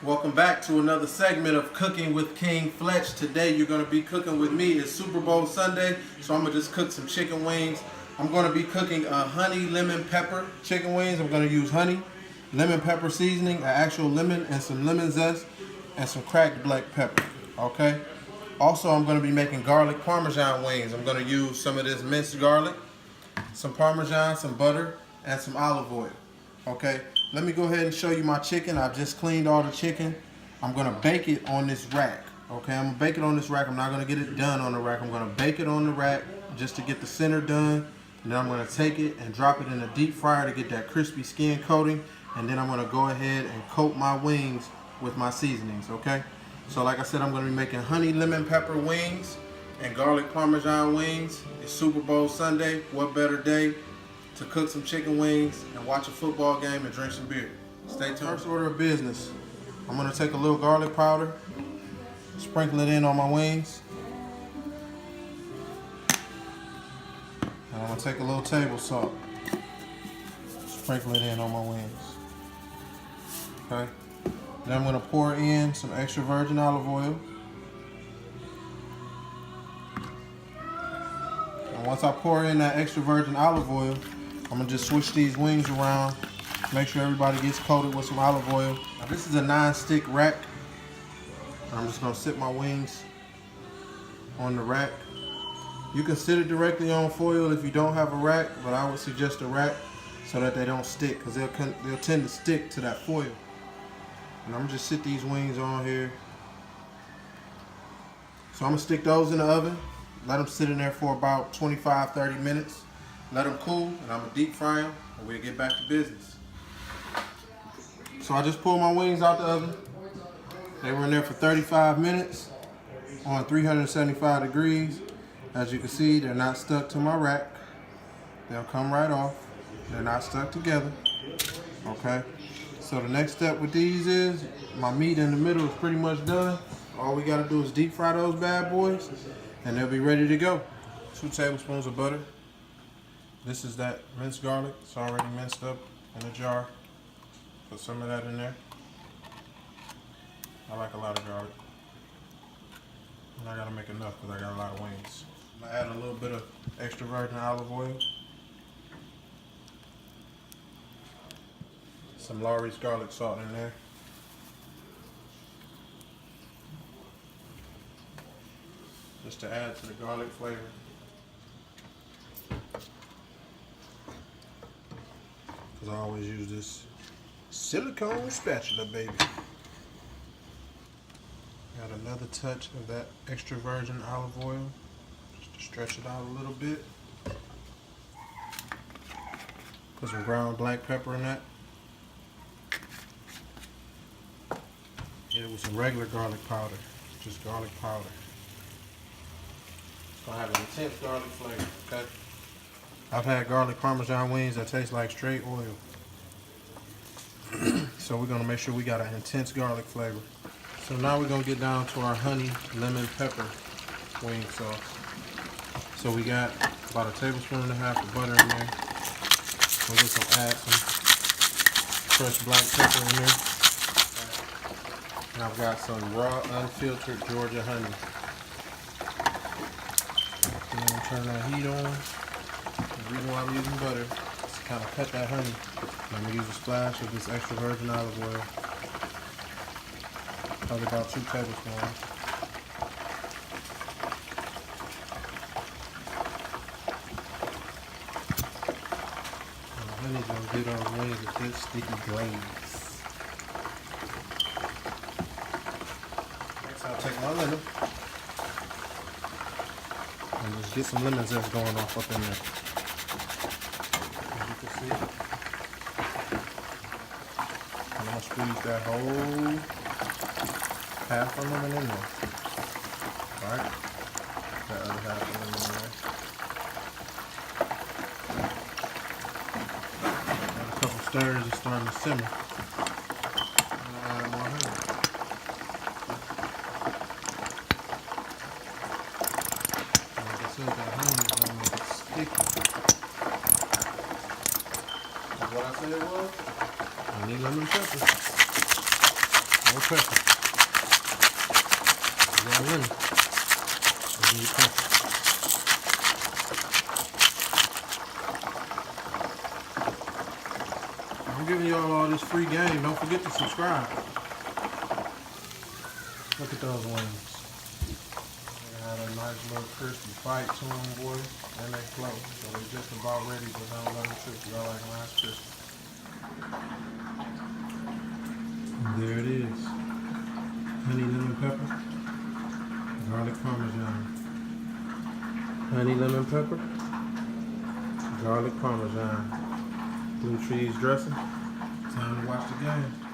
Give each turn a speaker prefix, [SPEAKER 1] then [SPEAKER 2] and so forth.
[SPEAKER 1] Welcome back to another segment of Cooking with King Fletch. Today you're going to be cooking with me. It's Super Bowl Sunday, so I'm going to just cook some chicken wings. I'm going to be cooking honey lemon pepper chicken wings. I'm going to use honey, lemon pepper seasoning, an actual lemon, and some lemon zest, and some cracked black pepper. Okay? Also, I'm going to be making garlic parmesan wings. I'm going to use some of this minced garlic, some parmesan, some butter, and some olive oil. Okay? Let me go ahead and show you my chicken. I've just cleaned all the chicken. I'm going to bake it on this rack. Okay, I'm going to bake it on this rack. I'm not going to get it done on the rack. I'm going to bake it on the rack just to get the center done. And then I'm going to take it and drop it in a deep fryer to get that crispy skin coating. And then I'm going to go ahead and coat my wings with my seasonings, okay? So like I said, I'm going to be making honey lemon pepper wings and garlic parmesan wings. It's Super Bowl Sunday. What better day to cook some chicken wings and watch a football game and drink some beer. Stay tuned. First order of business, I'm going to take a little garlic powder, sprinkle it in on my wings. And I'm going to take a little table salt, sprinkle it in on my wings. Okay. Then I'm going to pour in some extra virgin olive oil. And once I pour in that extra virgin olive oil, I'm going to just switch these wings around, make sure everybody gets coated with some olive oil. Now this is a non-stick rack. I'm just going to sit my wings on the rack. You can sit it directly on foil if you don't have a rack, but I would suggest a rack so that they don't stick, because they'll tend to stick to that foil. And I'm going to just sit these wings on here. So I'm going to stick those in the oven, let them sit in there for about 25-30 minutes. Let them cool, and I'm going to deep fry them, and we'll get back to business. So I just pulled my wings out the oven. They were in there for 35 minutes on 375 degrees. As you can see, they're not stuck to my rack. They'll come right off. They're not stuck together. Okay? So the next step with these is, my meat in the middle is pretty much done. All we got to do is deep fry those bad boys, and they'll be ready to go. 2 tablespoons of butter. This is that minced garlic. It's already minced up in a jar. Put some of that in there. I like a lot of garlic. And I gotta make enough because I got a lot of wings. I'm gonna add a little bit of extra virgin olive oil. Some Lawry's garlic salt in there. Just to add to the garlic flavor. I always use this silicone spatula, baby. Got another touch of that extra virgin olive oil, just to stretch it out a little bit. Put some ground black pepper in that. Hit it with some regular garlic powder, just garlic powder. It's gonna have an intense garlic flavor, okay? I've had garlic parmesan wings that taste like straight oil. So we're going to make sure we got an intense garlic flavor. So now we're going to get down to our honey lemon pepper wing sauce. So we got about 1.5 tablespoons of butter in there. We'll just add some fresh black pepper in there. And I've got some raw unfiltered Georgia honey. And then turn that heat on. The reason why I'm using butter is to kind of cut that honey. I'm going to use a splash of this extra virgin olive oil. Probably about 2 tablespoons. And the honey's going to give those wings a good sticky glaze. Next I'll take my lemon and just get some lemon zest going off up in there. As you can see. And I'm going to squeeze that whole half of lemon in there. Alright? That other half of lemon in there. And a couple stirs, it's starting to simmer. And I'll add more honey. And like I said, that honey is going to make it sticky. That's what I said it was. I need lemon pepper. No pepper. You got lemon. You need pepper. I'm giving y'all all this free game. Don't forget to subscribe. Look at those wings. They had a nice little crispy bite to them, boy, and they float. So they just about ready, but don't let them trick you. I like nice crispy. And there it is. Honey lemon pepper, garlic parmesan. Honey lemon pepper, garlic parmesan. Blue cheese dressing. Time to watch the game.